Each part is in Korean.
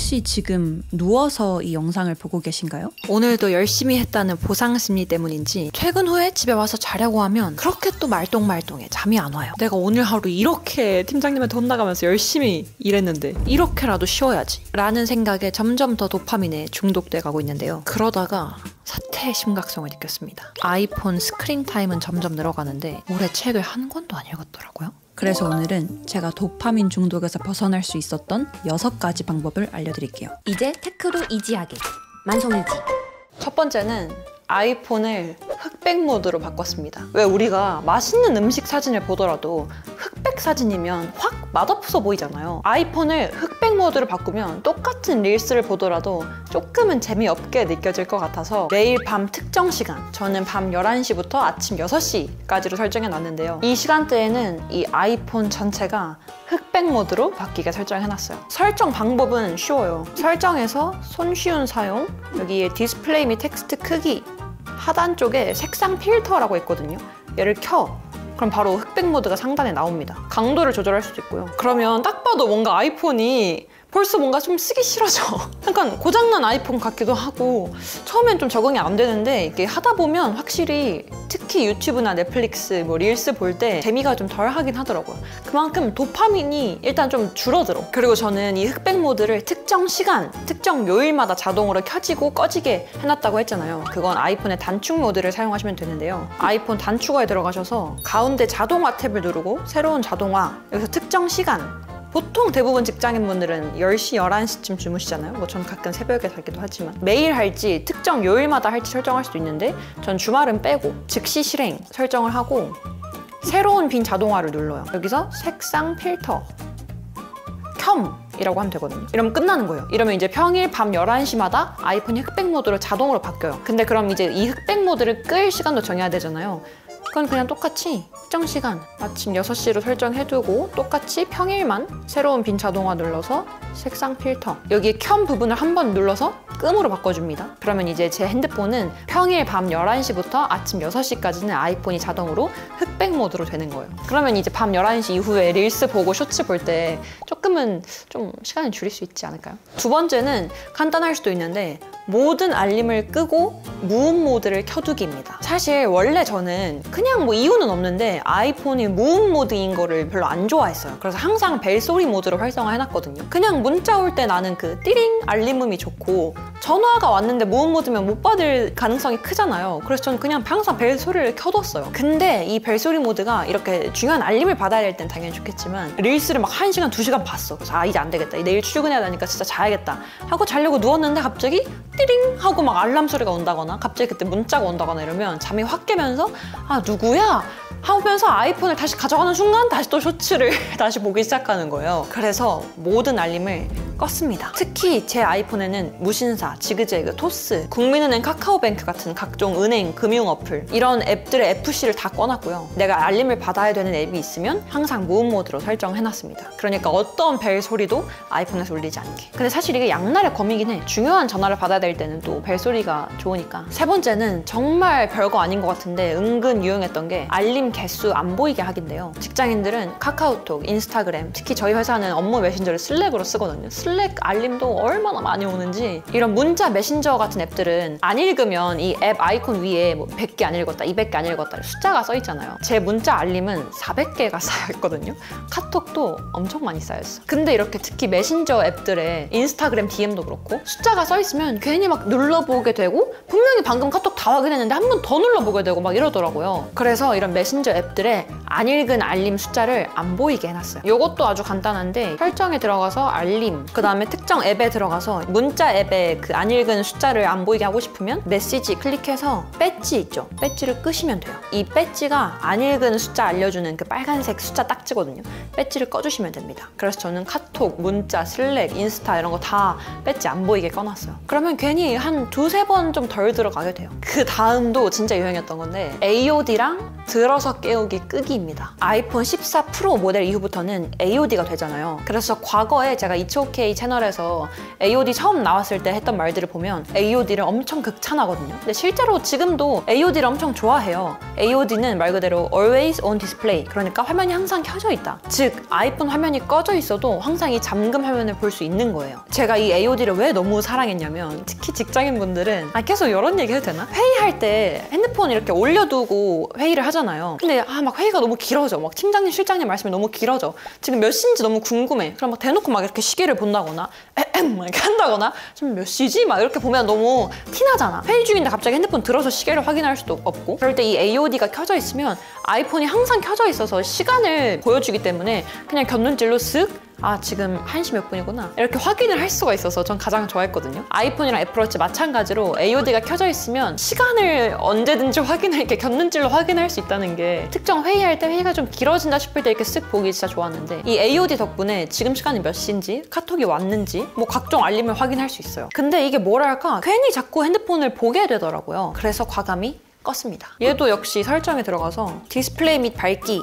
혹시 지금 누워서 이 영상을 보고 계신가요? 오늘도 열심히 했다는 보상심리 때문인지 퇴근 후에 집에 와서 자려고 하면 그렇게 또 말똥말똥해. 잠이 안 와요. 내가 오늘 하루 이렇게 팀장님한테 혼나가면서 열심히 일했는데 이렇게라도 쉬어야지 라는 생각에 점점 더 도파민에 중독돼 가고 있는데요. 그러다가 사태의 심각성을 느꼈습니다. 아이폰 스크린 타임은 점점 늘어가는데 올해 책을 한 권도 안 읽었더라고요. 그래서 오늘은 제가 도파민 중독에서 벗어날 수 있었던 6가지 방법을 알려드릴게요. 이제 테크도 이지하게 만성일지. 첫 번째는 아이폰을 흑백 모드로 바꿨습니다. 왜 우리가 맛있는 음식 사진을 보더라도 흑백 사진이면 확 맛없어 보이잖아요. 아이폰을 흑백 모드로 바꾸면 똑같은 릴스를 보더라도 조금은 재미없게 느껴질 것 같아서 매일 밤 특정 시간, 저는 밤 11시부터 아침 6시까지로 설정해 놨는데요. 이 시간대에는 이 아이폰 전체가 흑백 모드로 바뀌게 설정해놨어요. 설정 방법은 쉬워요. 설정에서 손쉬운 사용, 여기에 디스플레이 및 텍스트 크기, 하단 쪽에 색상 필터라고 있거든요. 얘를 켜. 그럼 바로 흑백 모드가 상단에 나옵니다. 강도를 조절할 수도 있고요. 그러면 딱 봐도 뭔가 아이폰이 벌써 뭔가 좀 쓰기 싫어져. 약간 고장난 아이폰 같기도 하고 처음엔 좀 적응이 안 되는데 이게 하다 보면 확실히 특히 유튜브나 넷플릭스, 뭐 릴스 볼 때 재미가 좀 덜 하긴 하더라고요. 그만큼 도파민이 일단 좀 줄어들어. 그리고 저는 이 흑백 모드를 특정 시간, 특정 요일마다 자동으로 켜지고 꺼지게 해놨다고 했잖아요. 그건 아이폰의 단축 모드를 사용하시면 되는데요. 아이폰 단축어에 들어가셔서 가운데 자동화 탭을 누르고 새로운 자동화, 여기서 특정 시간, 보통 대부분 직장인분들은 10시, 11시쯤 주무시잖아요. 뭐 전 가끔 새벽에 자기도 하지만 매일 할지 특정 요일마다 할지 설정할 수도 있는데 전 주말은 빼고 즉시 실행 설정을 하고 새로운 빈 자동화를 눌러요. 여기서 색상 필터 켬이라고 하면 되거든요. 이러면 끝나는 거예요. 이러면 이제 평일 밤 11시마다 아이폰이 흑백 모드로 자동으로 바뀌어요. 근데 그럼 이제 이 흑백 모드를 끌 시간도 정해야 되잖아요. 그건 그냥 똑같이 특정 시간 아침 6시로 설정해두고 똑같이 평일만 새로운 빈 자동화 눌러서 색상 필터 여기 켬 부분을 한번 눌러서 끔으로 바꿔줍니다. 그러면 이제 제 핸드폰은 평일 밤 11시부터 아침 6시까지는 아이폰이 자동으로 흑백 모드로 되는 거예요. 그러면 이제 밤 11시 이후에 릴스 보고 쇼츠 볼 때 조금은 좀 시간을 줄일 수 있지 않을까요? 두 번째는 간단할 수도 있는데 모든 알림을 끄고 무음 모드를 켜두기입니다. 사실 원래 저는 그냥 뭐 이유는 없는데 아이폰이 무음 모드인 거를 별로 안 좋아했어요. 그래서 항상 벨소리 모드로 활성화 해놨거든요. 그냥 문자 올 때 나는 그 띠링 알림음이 좋고 전화가 왔는데 무음 모드면 못 받을 가능성이 크잖아요. 그래서 저는 그냥 항상 벨소리를 켜뒀어요. 근데 이 벨소리 모드가 이렇게 중요한 알림을 받아야 될 땐 당연히 좋겠지만 릴스를 막 1시간, 2시간 봤어. 그래서 아 이제 안 되겠다. 내일 출근해야 되니까 진짜 자야겠다 하고 자려고 누웠는데 갑자기 띠링 하고 막 알람 소리가 온다거나 갑자기 그때 문자가 온다거나 이러면 잠이 확 깨면서 아 누구야? 하면서 아이폰을 다시 가져가는 순간 다시 또 쇼츠를 다시 보기 시작하는 거예요. 그래서 모든 알림을 껐습니다. 특히 제 아이폰에는 무신사, 지그재그, 토스, 국민은행, 카카오뱅크 같은 각종 은행, 금융 어플 이런 앱들의 FC를 다 꺼놨고요. 내가 알림을 받아야 되는 앱이 있으면 항상 무음 모드로 설정해놨습니다. 그러니까 어떤 벨 소리도 아이폰에서 울리지 않게. 근데 사실 이게 양날의 검이긴 해. 중요한 전화를 받아야 될 때는 또 벨 소리가 좋으니까. 세 번째는 정말 별거 아닌 것 같은데 은근 유용했던 게 알림 개수 안 보이게 하기인데요. 직장인들은 카카오톡, 인스타그램, 특히 저희 회사는 업무 메신저를 슬랙으로 쓰거든요. 슬랙 알림도 얼마나 많이 오는지. 이런 문자 메신저 같은 앱들은 안 읽으면 이 앱 아이콘 위에 뭐 100개 안 읽었다, 200개 안 읽었다 숫자가 써 있잖아요. 제 문자 알림은 400개가 쌓여있거든요. 카톡도 엄청 많이 쌓여있어. 근데 이렇게 특히 메신저 앱들에 인스타그램 DM도 그렇고 숫자가 써 있으면 괜히 막 눌러보게 되고 분명히 방금 카톡 다 확인했는데 한 번 더 눌러보게 되고 막 이러더라고요. 그래서 이런 메신저 앱들에 안 읽은 알림 숫자를 안 보이게 해놨어요. 이것도 아주 간단한데 설정에 들어가서 알림, 그 다음에 특정 앱에 들어가서 문자 앱에 그 안 읽은 숫자를 안 보이게 하고 싶으면 메시지 클릭해서 배지 있죠? 배지를 끄시면 돼요. 이 배지가 안 읽은 숫자 알려주는 그 빨간색 숫자 딱지거든요. 배지를 꺼주시면 됩니다. 그래서 저는 카톡, 문자, 슬랙, 인스타 이런 거 다 배지 안 보이게 꺼놨어요. 그러면 괜히 한 2-3번 좀 덜 들어가게 돼요. 그 다음도 진짜 유행했던 건데 AOD랑 들어서 깨우기 끄기입니다. 아이폰 14 프로 모델 이후부터는 AOD가 되잖아요. 그래서 과거에 제가 2초K SNK 채널에서 AOD 처음 나왔을 때 했던 말들을 보면 AOD를 엄청 극찬하거든요. 근데 실제로 지금도 AOD를 엄청 좋아해요. AOD는 말 그대로 Always on Display, 그러니까 화면이 항상 켜져 있다. 즉 아이폰 화면이 꺼져 있어도 항상 이 잠금 화면을 볼 수 있는 거예요. 제가 이 AOD를 왜 너무 사랑했냐면, 특히 직장인분들은 계속 이런 얘기 해도 되나? 회의할 때 핸드폰 이렇게 올려두고 회의를 하잖아요. 근데 막 회의가 너무 길어져. 막 팀장님, 실장님 말씀이 너무 길어져. 지금 몇 시인지 너무 궁금해. 그럼 막 대놓고 막 이렇게 시계를 본다거나 막 이렇게 한다거나 지금 몇 시지? 막 이렇게 보면 너무 티나잖아. 회의 중인데 갑자기 핸드폰 들어서 시계를 확인할 수도 없고. 그럴 때 이 AOD가 켜져 있으면 아이폰이 항상 켜져 있어서 시간을 보여주기 때문에 그냥 곁눈질로 쓱 지금 1시 몇 분이구나 이렇게 확인을 할 수가 있어서 전 가장 좋아했거든요. 아이폰이랑 애플워치 마찬가지로 AOD가 켜져 있으면 시간을 언제든지 이렇게 곁눈질로 확인할 수 있다는 게, 특정 회의할 때 회의가 좀 길어진다 싶을 때 이렇게 쓱 보기 진짜 좋았는데, 이 AOD 덕분에 지금 시간이 몇 시인지, 카톡이 왔는지 뭐 각종 알림을 확인할 수 있어요. 근데 이게 뭐랄까, 괜히 자꾸 핸드폰을 보게 되더라고요. 그래서 과감히 껐습니다. 얘도 역시 설정에 들어가서 디스플레이 및 밝기,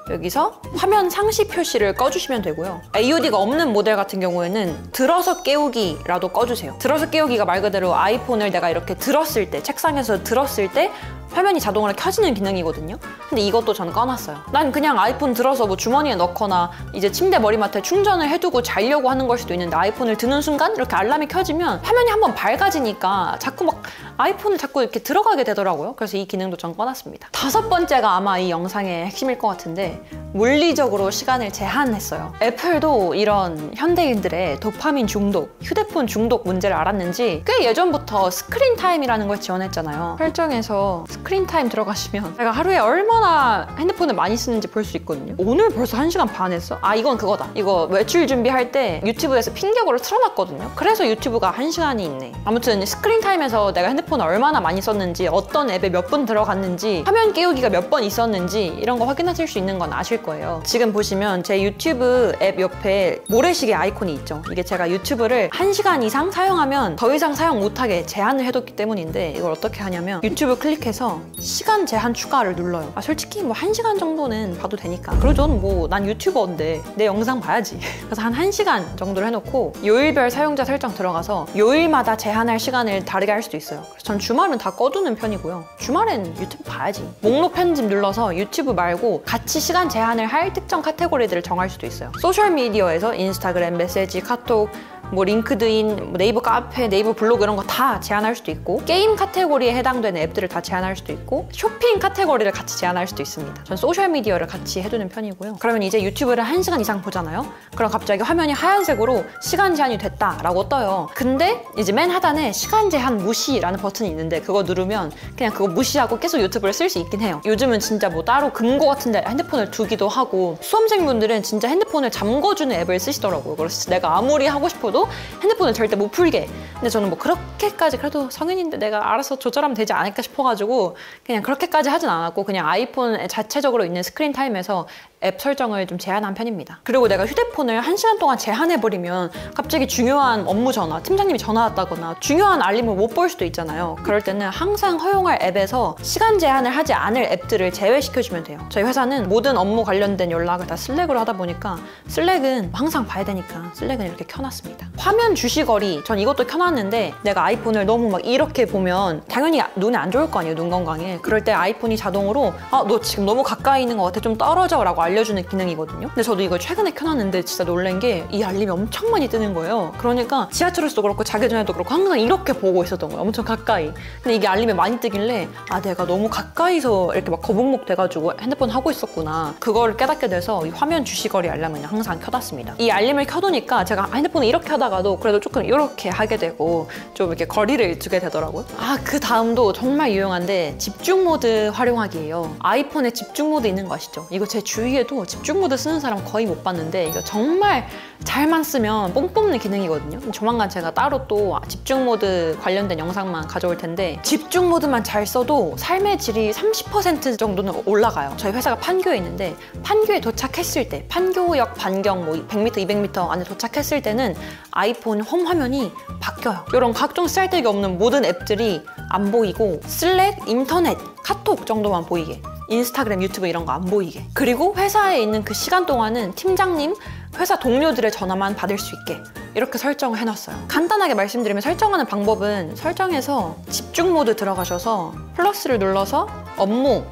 여기서 화면 상시 표시를 꺼주시면 되고요. AOD가 없는 모델 같은 경우에는 들어서 깨우기라도 꺼주세요. 들어서 깨우기가 말 그대로 아이폰을 내가 이렇게 들었을 때, 책상에서 들었을 때 화면이 자동으로 켜지는 기능이거든요. 근데 이것도 전 꺼놨어요. 난 그냥 아이폰 들어서 뭐 주머니에 넣거나 이제 침대 머리맡에 충전을 해두고 자려고 하는 걸 수도 있는데, 아이폰을 드는 순간 이렇게 알람이 켜지면 화면이 한번 밝아지니까 자꾸 막 아이폰을 자꾸 이렇게 들어가게 되더라고요. 그래서 이 기능도 전 꺼놨습니다. 5번째가 아마 이 영상의 핵심일 것 같은데, 물리적으로 시간을 제한했어요. 애플도 이런 현대인들의 도파민 중독, 휴대폰 중독 문제를 알았는지 꽤 예전부터 스크린 타임이라는 걸 지원했잖아요. 설정에서 스크린 타임 들어가시면 제가 하루에 얼마나 핸드폰을 많이 쓰는지 볼 수 있거든요. 오늘 벌써 1시간 반 했어? 이건 그거다. 이거 외출 준비할 때 유튜브에서 핑계고를 틀어놨거든요. 그래서 유튜브가 1시간이 있네. 아무튼 스크린 타임에서 내가 핸드폰을 얼마나 많이 썼는지, 어떤 앱에 몇 분 들어갔는지, 화면 깨우기가 몇 번 있었는지 이런 거 확인하실 수 있는 건 아실 거예요. 지금 보시면 제 유튜브 앱 옆에 모래시계 아이콘이 있죠. 이게 제가 유튜브를 1시간 이상 사용하면 더 이상 사용 못하게 제한을 해뒀기 때문인데, 이걸 어떻게 하냐면 유튜브 클릭해서 시간 제한 추가를 눌러요. 솔직히 뭐 1시간 정도는 봐도 되니까. 그리고 저는 뭐 난 유튜버인데 내 영상 봐야지. 그래서 한 1시간 정도를 해놓고 요일별 사용자 설정 들어가서 요일마다 제한할 시간을 다르게 할 수도 있어요. 그래서 전 주말은 다 꺼두는 편이고요. 주말엔 유튜브 봐야지. 목록 편집 눌러서 유튜브 말고 같이 시간 제한을 할 특정 카테고리들을 정할 수도 있어요. 소셜미디어에서 인스타그램, 메시지, 카톡, 뭐 링크드인, 뭐 네이버 카페, 네이버 블로그 이런 거 다 제한할 수도 있고, 게임 카테고리에 해당되는 앱들을 다 제한할 수도 있고, 쇼핑 카테고리를 같이 제한할 수도 있습니다. 전 소셜미디어를 같이 해두는 편이고요. 그러면 이제 유튜브를 1시간 이상 보잖아요? 그럼 갑자기 화면이 하얀색으로 시간 제한이 됐다라고 떠요. 근데 이제 맨 하단에 시간 제한 무시라는 버튼이 있는데, 그거 누르면 그냥 그거 무시하고 계속 유튜브를 쓸 수 있긴 해요. 요즘은 진짜 뭐 따로 금고 같은데 핸드폰을 두기도 하고, 수험생분들은 진짜 핸드폰을 잠궈주는 앱을 쓰시더라고요. 그래서 내가 아무리 하고 싶어도 핸드폰을 절대 못 풀게. 근데 저는 뭐 그렇게까지, 그래도 성인인데 내가 알아서 조절하면 되지 않을까 싶어가지고 그냥 그렇게까지 하진 않았고, 그냥 아이폰 자체적으로 있는 스크린 타임에서 앱 설정을 좀 제한한 편입니다. 그리고 내가 휴대폰을 1시간 동안 제한해버리면 갑자기 중요한 업무 전화, 팀장님이 전화 왔다거나 중요한 알림을 못 볼 수도 있잖아요. 그럴 때는 항상 허용할 앱에서 시간 제한을 하지 않을 앱들을 제외시켜주면 돼요. 저희 회사는 모든 업무 관련된 연락을 다 슬랙으로 하다 보니까 슬랙은 항상 봐야 되니까 슬랙은 이렇게 켜놨습니다. 화면 주시거리, 전 이것도 켜놨는데, 내가 아이폰을 너무 막 이렇게 보면 당연히 눈에 안 좋을 거 아니에요, 눈 건강에. 그럴 때 아이폰이 자동으로 너 지금 너무 가까이 있는 것 같아, 좀 떨어져 라고 알려주는 기능이거든요. 근데 저도 이걸 최근에 켜놨는데 진짜 놀란 게 이 알림이 엄청 많이 뜨는 거예요. 그러니까 지하철에서도 그렇고 자기 전에도 그렇고 항상 이렇게 보고 있었던 거예요. 엄청 가까이. 근데 이게 알림이 많이 뜨길래 내가 너무 가까이서 이렇게 막 거북목 돼가지고 핸드폰 하고 있었구나. 그거를 깨닫게 돼서 이 화면 주시거리 알람은 항상 켜놨습니다. 이 알림을 켜두니까 제가 핸드폰을 이렇게 하다가도 그래도 조금 이렇게 하게 되고 좀 이렇게 거리를 두게 되더라고요. 그 다음도 정말 유용한데 집중 모드 활용하기예요. 아이폰에 집중 모드 있는 거 아시죠? 이거 제 주위에도 집중 모드 쓰는 사람 거의 못 봤는데, 이거 정말 잘만 쓰면 뽕 뽑는 기능이거든요. 조만간 제가 따로 또 집중 모드 관련된 영상만 가져올 텐데, 집중 모드만 잘 써도 삶의 질이 30% 정도는 올라가요. 저희 회사가 판교에 있는데 판교에 도착했을 때, 판교역 반경 뭐 100m, 200m 안에 도착했을 때는 아이폰 홈 화면이 바뀌어요. 이런 각종 쓸데기 없는 모든 앱들이 안 보이고, 슬랙, 인터넷, 카톡 정도만 보이게, 인스타그램, 유튜브 이런 거 안 보이게. 그리고 회사에 있는 그 시간 동안은 팀장님, 회사 동료들의 전화만 받을 수 있게, 이렇게 설정을 해놨어요. 간단하게 말씀드리면 설정하는 방법은 설정에서 집중 모드 들어가셔서 플러스를 눌러서 업무를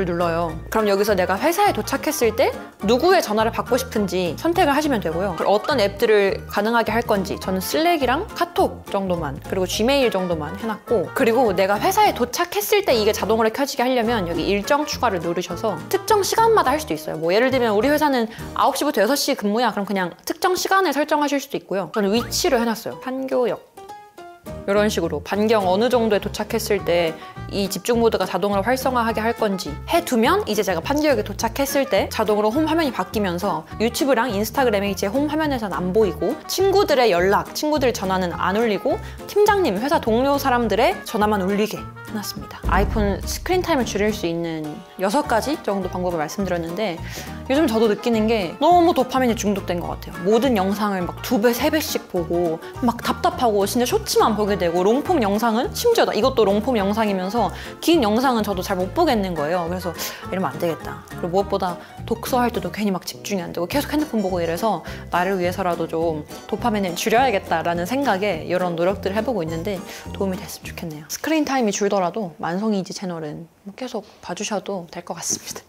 눌러요. 그럼 여기서 내가 회사에 도착했을 때 누구의 전화를 받고 싶은지 선택을 하시면 되고요. 그리고 어떤 앱들을 가능하게 할 건지 저는 슬랙이랑 카톡 정도만 그리고 지메일 정도만 해놨고, 그리고 내가 회사에 도착했을 때 이게 자동으로 켜지게 하려면 여기 일정 추가를 누르셔서 특정 시간마다 할 수도 있어요. 뭐 예를 들면 우리 회사는 9시부터 6시 근무야. 그럼 그냥 특정 시간을 설정하실 수도 있고요. 저는 위치를 해놨어요. 판교역. 이런 식으로 반경 어느 정도에 도착했을 때 이 집중 모드가 자동으로 활성화하게 할 건지 해두면 이제 제가 판교역에 도착했을 때 자동으로 홈 화면이 바뀌면서 유튜브랑 인스타그램이 제 홈 화면에서는 안 보이고 친구들의 연락, 친구들 전화는 안 울리고 팀장님, 회사 동료 사람들의 전화만 울리게 해놨습니다. 아이폰 스크린 타임을 줄일 수 있는 6가지 정도 방법을 말씀드렸는데 요즘 저도 느끼는 게 너무 도파민에 중독된 것 같아요. 모든 영상을 막 2배, 3배씩 보고 막 답답하고 진짜 쇼츠만 보게 되고 롱폼 영상은 심지어 이것도 롱폼 영상이면서 긴 영상은 저도 잘 못 보겠는 거예요. 그래서 이러면 안 되겠다. 그리고 무엇보다 독서할 때도 괜히 막 집중이 안 되고 계속 핸드폰 보고 이래서 나를 위해서라도 좀 도파민을 줄여야겠다라는 생각에 이런 노력들을 해보고 있는데 도움이 됐으면 좋겠네요. 스크린 타임이 줄더라도 만성이지 채널은 계속 봐주셔도 될 것 같습니다.